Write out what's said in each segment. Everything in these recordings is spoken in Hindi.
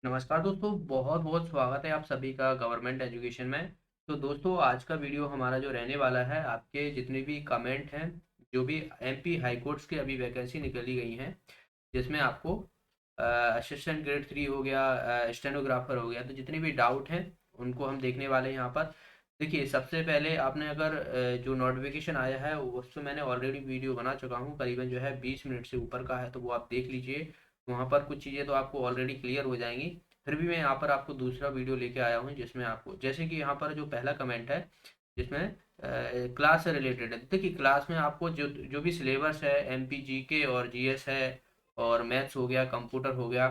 नमस्कार दोस्तों, बहुत बहुत स्वागत है आप सभी का गवर्नमेंट एजुकेशन में। तो दोस्तों, आज का वीडियो हमारा जो रहने वाला है, आपके जितने भी कमेंट हैं, जो भी एमपी हाई कोर्ट्स की अभी वैकेंसी निकली गई हैं, जिसमें आपको असिस्टेंट ग्रेड 3 हो गया, स्टेनोग्राफर हो गया, तो जितने भी डाउट हैं उनको हम देखने वाले हैं यहाँ पर। देखिए, सबसे पहले आपने अगर जो नोटिफिकेशन आया है उस पर मैंने ऑलरेडी वीडियो बना चुका हूँ, करीबन जो है 20 मिनट से ऊपर का है, तो वो आप देख लीजिए। वहाँ पर कुछ चीज़ें तो आपको ऑलरेडी क्लियर हो जाएंगी। फिर भी मैं यहाँ पर आपको दूसरा वीडियो लेके आया हूँ, जिसमें आपको जैसे कि यहाँ पर जो पहला कमेंट है, जिसमें क्लास से रिलेटेड है। देखिए, क्लास में आपको जो जो भी सिलेबस है, एमपी जीके और जीएस है, और मैथ्स हो गया, कंप्यूटर हो गया,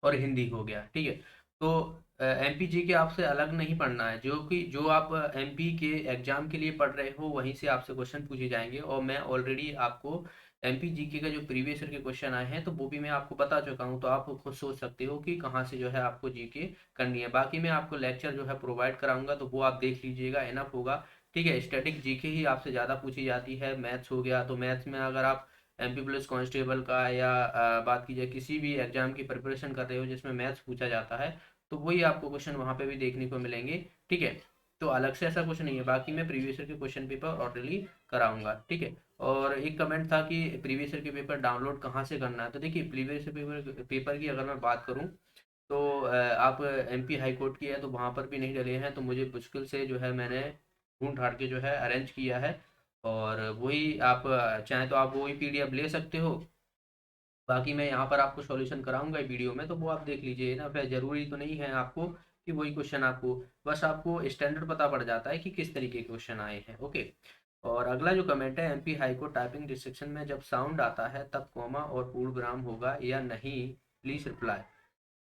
और हिंदी हो गया, ठीक है। तो एमपी जी के आपसे अलग नहीं पढ़ना है, जो कि जो आप एमपी के एग्जाम के लिए पढ़ रहे हो वहीं से आपसे क्वेश्चन पूछे जाएंगे। और मैं ऑलरेडी आपको एमपी जीके का जो प्रीवियस ईयर के क्वेश्चन आए हैं तो वो भी मैं आपको बता चुका हूँ, तो आप खुद सोच सकते हो कि कहाँ से जो है आपको जीके करनी है। बाकी मैं आपको लेक्चर जो है प्रोवाइड कराऊंगा, तो वो आप देख लीजिएगा, इनफ होगा। ठीक है, स्टैटिक जीके ही आपसे ज़्यादा पूछी जाती है। मैथ्स हो गया, तो मैथ्स में अगर आप एमपी पुलिस कांस्टेबल का या बात की जाए किसी भी एग्जाम की प्रिपरेशन कर रहे हो जिसमें मैथ्स पूछा जाता है, तो वही आपको क्वेश्चन वहाँ पे भी देखने को मिलेंगे। ठीक है, तो अलग से ऐसा कुछ नहीं है। बाकी मैं प्रीवियस ईयर के क्वेश्चन पेपर ऑलरेडी कराऊंगा, ठीक है। और एक कमेंट था कि प्रीवियस ईयर के पेपर डाउनलोड कहाँ से करना है। तो देखिए, प्रीवियस ईयर पेपर की अगर मैं बात करूँ, तो आप एमपी हाई कोर्ट की है तो वहाँ पर भी नहीं डले हैं, तो मुझे मुश्किल से जो है मैंने ढूंढ ढांड के जो है अरेंज किया है। और वही आप चाहें तो आप वही पीडीएफ ले सकते हो। बाकी मैं यहाँ पर आपको सॉल्यूशन कराऊंगा वीडियो में, तो वो आप देख लीजिए ना। फिर जरूरी तो नहीं है आपको कि वही क्वेश्चन आपको, बस आपको स्टैंडर्ड पता पड़ जाता है कि किस तरीके के क्वेश्चन आए हैं। ओके। और अगला जो कमेंट है, एमपी हाईकोर्ट टाइपिंग डिस्ट्रिक्शन में जब साउंड आता है तब कॉमा और पूर्ण विराम होगा या नहीं, प्लीज रिप्लाई।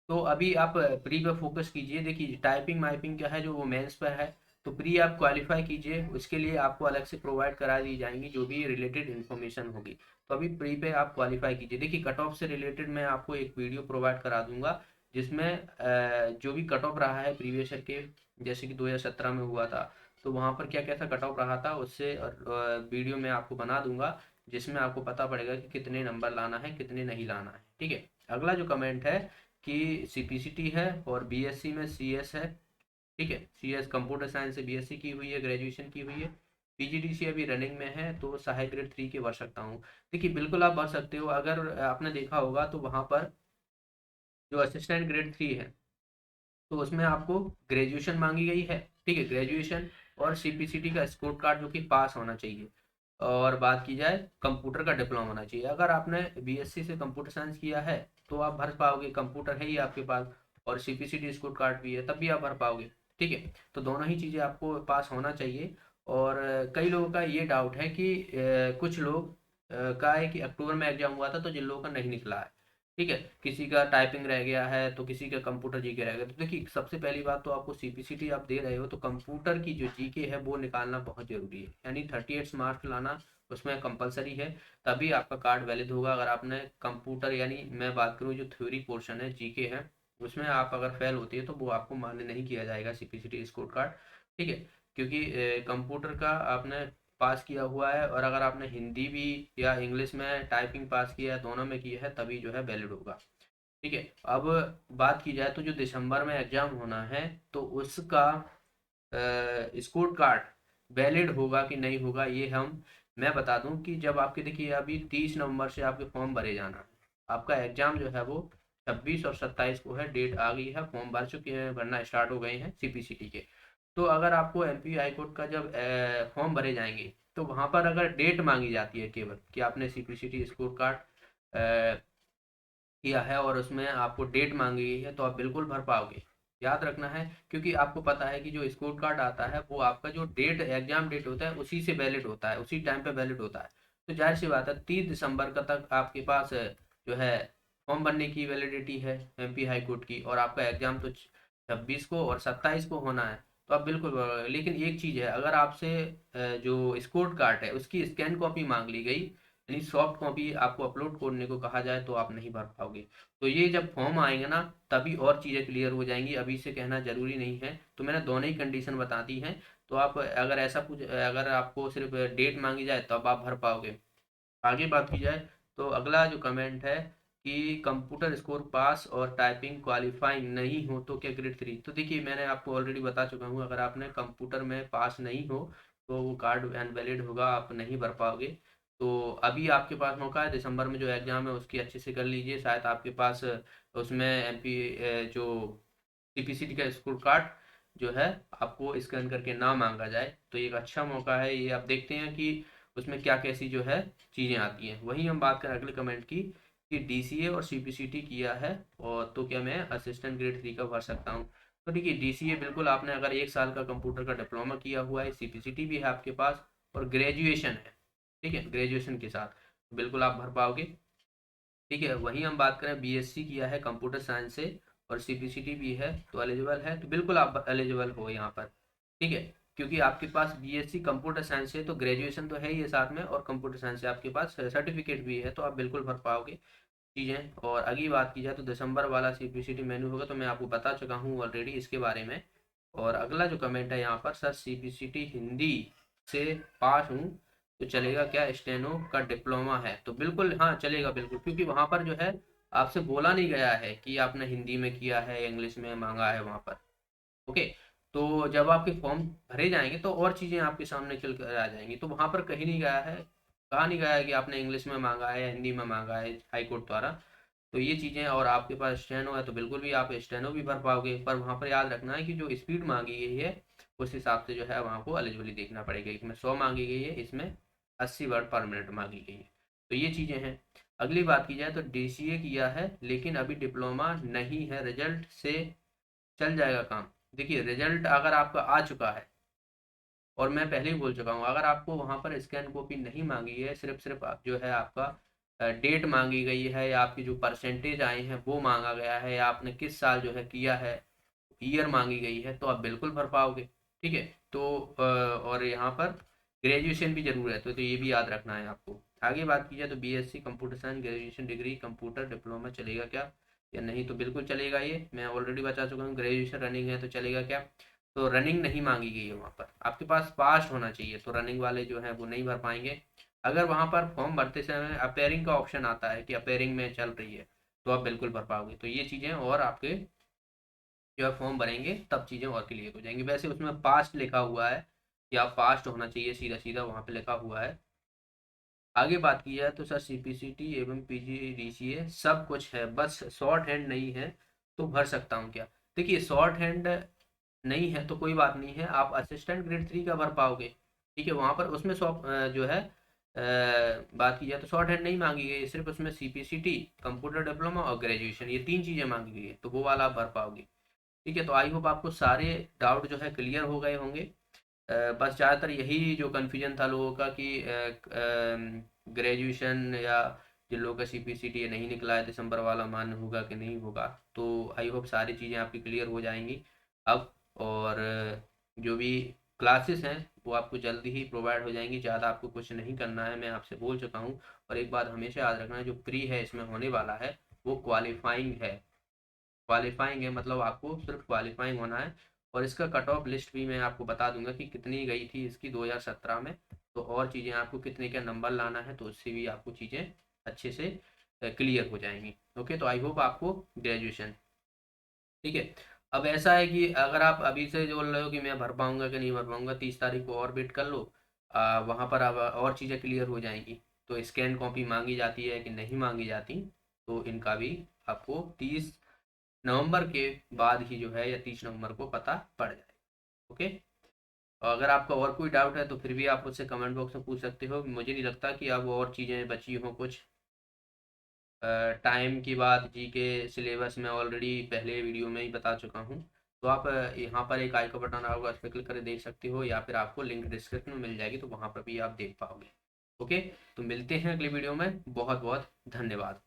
तो अभी आप प्री पे फोकस कीजिए। देखिए, टाइपिंग माइपिंग क्या है, जो वो मेंस पर है, तो प्री आप क्वालिफाई कीजिए, उसके लिए आपको अलग से प्रोवाइड करा दी जाएंगी जो भी रिलेटेड इन्फॉर्मेशन होगी। तो अभी प्री पे आप क्वालिफाई कीजिए। देखिए, कट ऑफ से रिलेटेड मैं आपको एक वीडियो प्रोवाइड करा दूंगा, जिसमें जो भी कट ऑफ रहा है प्रीवियस ईयर के, जैसे कि 2017 में हुआ था, तो वहाँ पर क्या क्या था कट ऑफ रहा था, उससे वीडियो में आपको बना दूंगा, जिसमें आपको पता पड़ेगा कि कितने नंबर लाना है, कितने नहीं लाना है। ठीक है। अगला जो कमेंट है कि सीपीसीटी है और बीएससी में सीएस है। ठीक है, सीएस कंप्यूटर साइंस से बीएससी की हुई है, ग्रेजुएशन की हुई है। पीजीडीसी अभी रनिंग में है, तो सहायक ग्रेड 3 के भर सकता हूँ। देखिए, बिल्कुल आप भर सकते हो। अगर आपने देखा होगा तो वहाँ पर जो असिस्टेंट ग्रेड 3 है, तो उसमें आपको ग्रेजुएशन मांगी गई है। ठीक है, ग्रेजुएशन और सीपीसीटी का स्कोर कार्ड जो कि पास होना चाहिए। और बात की जाए, कंप्यूटर का डिप्लोमा होना चाहिए। अगर आपने बीएससी से कंप्यूटर साइंस किया है तो आप भर पाओगे, कंप्यूटर है ही आपके पास, और सीपीसीटी स्कोर कार्ड भी है, तब भी आप भर पाओगे। ठीक है, तो दोनों ही चीज़ें आपको पास होना चाहिए। और कई लोगों का ये डाउट है कि कुछ लोग का है कि अक्टूबर में एग्जाम हुआ था तो जिन लोगों का नहीं निकला है। ठीक है, किसी का टाइपिंग रह गया है तो किसी का कंप्यूटर जीके रह गया। तो देखिए, सबसे पहली बात तो आपको सीपीसीटी आप दे रहे हो तो कंप्यूटर की जो जीके है वो निकालना बहुत जरूरी है, यानी 38 मार्क्स लाना उसमें कंपलसरी है। तभी आपका कार्ड वैलिड होगा। अगर आपने कंप्यूटर, यानी मैं बात करूँ जो थ्योरी पोर्शन है, जीके है, उसमें आप अगर फेल होती है तो वो आपको मान्य नहीं किया जाएगा सीपीसीटी स्कोर कार्ड। ठीक है, क्योंकि कंप्यूटर का आपने पास किया हुआ है, और अगर आपने हिंदी भी या इंग्लिश में टाइपिंग पास किया है, दोनों में किया है, तभी जो है वैलिड होगा। ठीक है। अब बात की जाए तो जो दिसंबर में एग्जाम होना है, तो उसका स्कोर कार्ड वैलिड होगा कि नहीं होगा, ये मैं बता दूं कि जब आपके, देखिए, अभी 30 नवंबर से आपके फॉर्म भरे जाना है। आपका एग्जाम जो है वो 26 और 27 को है, डेट आ गई है, फॉर्म भर चुके हैं, भरना स्टार्ट हो गए हैं सीपीसीटी के। तो अगर आपको एमपी हाईकोर्ट का जब फॉर्म भरे जाएंगे, तो वहां पर अगर डेट मांगी जाती है केवल कि आपने सीपीसीटी स्कोर कार्ड किया है और उसमें आपको डेट मांगी गई है, तो आप बिल्कुल भर पाओगे। याद रखना है, क्योंकि आपको पता है कि जो स्कोर कार्ड आता है वो आपका जो डेट, एग्जाम डेट होता है, उसी से वैलिड होता है, उसी टाइम पे वैलिड होता है। तो जाहिर सी बात है, 30 दिसंबर का तक आपके पास जो है फॉर्म भरने की वैलिडिटी है एमपी हाई कोर्ट की, और आपका एग्जाम तो 26 को और 27 को होना है। तो आप बिल्कुल लेकिन एक चीज़ है, अगर आपसे जो स्कोर कार्ड है उसकी स्कैन कॉपी मांग ली गई, यानी सॉफ्ट कॉपी आपको अपलोड करने को कहा जाए, तो आप नहीं भर पाओगे। तो ये जब फॉर्म आएंगे ना, तभी और चीज़ें क्लियर हो जाएंगी, अभी से कहना जरूरी नहीं है। तो मैंने दोनों ही कंडीशन बता दी हैं। तो आप अगर ऐसा कुछ, अगर आपको सिर्फ डेट मांगी जाए तब आप भर पाओगे। आगे बात की जाए, तो अगला जो कमेंट है, कि कंप्यूटर स्कोर पास और टाइपिंग क्वालिफाइंग नहीं हो तो क्या ग्रेड 3। तो देखिए मैंने आपको ऑलरेडी बता चुका हूँ, अगर आपने कंप्यूटर में पास नहीं हो तो वो कार्ड इनवैलिड होगा, आप नहीं भर पाओगे। तो अभी आपके पास मौका है, दिसंबर में जो एग्ज़ाम है उसकी अच्छे से कर लीजिए, शायद आपके पास उसमें एमपी जो सीपीसीटी का स्कोर कार्ड जो है आपको स्कैन करके ना मांगा जाए, तो ये एक अच्छा मौका है। ये आप देखते हैं कि उसमें क्या कैसी जो है चीज़ें आती हैं। वहीं हम बात करें अगले कमेंट की कि डीसीए और सीपीसीटी किया है और तो क्या मैं असिस्टेंट ग्रेड 3 का भर सकता हूँ। तो देखिए डीसीए बिल्कुल आपने अगर 1 साल का कंप्यूटर का डिप्लोमा किया हुआ है, सीपीसीटी भी है आपके पास और ग्रेजुएशन है, ठीक है, ग्रेजुएशन के साथ बिल्कुल आप भर पाओगे। ठीक है, वहीं हम बात करें बीएससी किया है कंप्यूटर साइंस से और सीपीसीटी भी है तो एलिजिबल है, तो बिल्कुल आप एलिजिबल हो यहाँ पर। ठीक है, क्योंकि आपके पास बीएससी कंप्यूटर साइंस है तो ग्रेजुएशन तो है ही है साथ में, और कंप्यूटर साइंस से आपके पास सर्टिफिकेट भी है, तो आप बिल्कुल भर पाओगे चीज़ें। और अगली बात की जाए तो दिसंबर वाला सीपीसीटी मेन्यू होगा, तो मैं आपको बता चुका हूँ ऑलरेडी इसके बारे में। और अगला जो कमेंट है यहाँ पर, सर सीपीसीटी हिंदी से पास हूँ तो चलेगा क्या, स्टेनो का डिप्लोमा है, तो बिल्कुल हाँ चलेगा बिल्कुल, क्योंकि वहाँ पर जो है आपसे बोला नहीं गया है कि आपने हिंदी में किया है इंग्लिश में मांगा है वहाँ पर। ओके, तो जब आपके फॉर्म भरे जाएंगे तो और चीज़ें आपके सामने चल कर आ जाएंगी, तो वहाँ पर कहीं नहीं गया है, कहा नहीं गया है कि आपने इंग्लिश में मांगा है या हिंदी में मांगा है हाई कोर्ट द्वारा। तो ये चीज़ें, और आपके पास स्टेनो है तो बिल्कुल भी आप स्टेनो भी भर पाओगे, पर वहाँ पर याद रखना है कि जो स्पीड मांगी गई है उस हिसाब से जो है वहाँ को एलिजिबिलिटी देखना पड़ेगा। इसमें 100 मांगी गई है, इसमें 80 वर्ड पर मिनट मांगी गई है, तो ये चीज़ें हैं। अगली बात की जाए तो डीसीए किया है लेकिन अभी डिप्लोमा नहीं है, रिजल्ट से चल जाएगा काम। देखिए रिजल्ट अगर आपका आ चुका है, और मैं पहले ही बोल चुका हूँ, अगर आपको वहाँ पर स्कैन कॉपी नहीं मांगी है, सिर्फ सिर्फ जो है आपका डेट मांगी गई है या आपकी जो परसेंटेज आए हैं वो मांगा गया है, या आपने किस साल जो है किया है ईयर मांगी गई है, तो आप बिल्कुल भर पाओगे। ठीक है, तो और यहाँ पर ग्रेजुएशन भी जरूर है, तो ये भी याद रखना है आपको। आगे बात की जाए तो BSc computer science graduation degree computer diploma चलेगा क्या या नहीं, तो बिल्कुल चलेगा, ये मैं ऑलरेडी बता चुका हूँ। ग्रेजुएशन रनिंग है तो चलेगा क्या, तो रनिंग नहीं मांगी गई है वहाँ पर, आपके पास पास होना चाहिए, तो रनिंग वाले जो है वो नहीं भर पाएंगे। अगर वहाँ पर फॉर्म भरते समय अपेयरिंग का ऑप्शन आता है कि अपेयरिंग में चल रही है, तो आप बिल्कुल भर पाओगे। तो ये चीज़ें और आपके जो है फॉर्म भरेंगे तब चीज़ें और क्लियर हो जाएंगी। वैसे उसमें पास्ट लिखा हुआ है कि आप पास्ट होना चाहिए, सीधा सीधा वहाँ पे लिखा हुआ है। आगे बात की जाए तो सर सीपीसीटी एवं पीजीडीसीए सब कुछ है, बस शॉर्ट हैंड नहीं है, तो भर सकता हूँ क्या। देखिए शॉर्ट हैंड नहीं है तो कोई बात नहीं है, आप असिस्टेंट ग्रेड 3 का भर पाओगे। ठीक है, वहाँ पर उसमें जो है बात की जाए तो शॉर्ट हैंड नहीं मांगी गई है, सिर्फ उसमें सीपीसीटी कंप्यूटर डिप्लोमा और ग्रेजुएशन ये 3 चीज़ें मांगी गई है, तो वो वाला आप भर पाओगे। ठीक है, तो आई होप आपको सारे डाउट जो है क्लियर हो गए होंगे। बस ज़्यादातर यही जो कन्फ्यूजन था लोगों का कि ग्रेजुएशन या जिन लोगों का सीपीसीटी नहीं निकला है दिसंबर वाला मान्य होगा कि नहीं होगा, तो आई होप सारी चीज़ें आपकी क्लियर हो जाएंगी अब। और जो भी क्लासेस हैं वो आपको जल्दी ही प्रोवाइड हो जाएंगी, ज़्यादा आपको कुछ नहीं करना है, मैं आपसे बोल चुका हूँ। और एक बात हमेशा याद रखना है, जो प्री है इसमें होने वाला है वो क्वालिफाइंग है, क्वालिफाइंग है मतलब आपको सिर्फ क्वालिफाइंग होना है। और इसका कट ऑफ लिस्ट भी मैं आपको बता दूंगा कि कितनी गई थी इसकी 2017 में, तो और चीज़ें आपको कितने का नंबर लाना है, तो उससे भी आपको चीज़ें अच्छे से क्लियर हो जाएंगी। ओके, तो आई होप आपको ग्रेजुएशन ठीक है। अब ऐसा है कि अगर आप अभी से जो बोल रहे हो कि मैं भर पाऊंगा कि नहीं भर पाऊंगा, 30 तारीख को और वेट कर लो, वहाँ पर अब और चीज़ें क्लियर हो जाएंगी, तो स्कैन कॉपी मांगी जाती है कि नहीं मांगी जाती, तो इनका भी आपको 30 नवंबर के बाद ही जो है या 30 नवंबर को पता पड़ जाएगा। ओके, और अगर आपका और कोई डाउट है तो फिर भी आप मुझसे कमेंट बॉक्स में पूछ सकते हो, मुझे नहीं लगता कि अब और चीज़ें बची हों कुछ। टाइम की बात जी के सिलेबस में ऑलरेडी पहले वीडियो में ही बता चुका हूँ, तो आप यहाँ पर एक आई का बटन होगा उस पर क्लिक करके देख सकते हो, या फिर आपको लिंक डिस्क्रिप्शन में मिल जाएगी, तो वहाँ पर भी आप देख पाओगे। ओके, तो मिलते हैं अगली वीडियो में, बहुत बहुत धन्यवाद।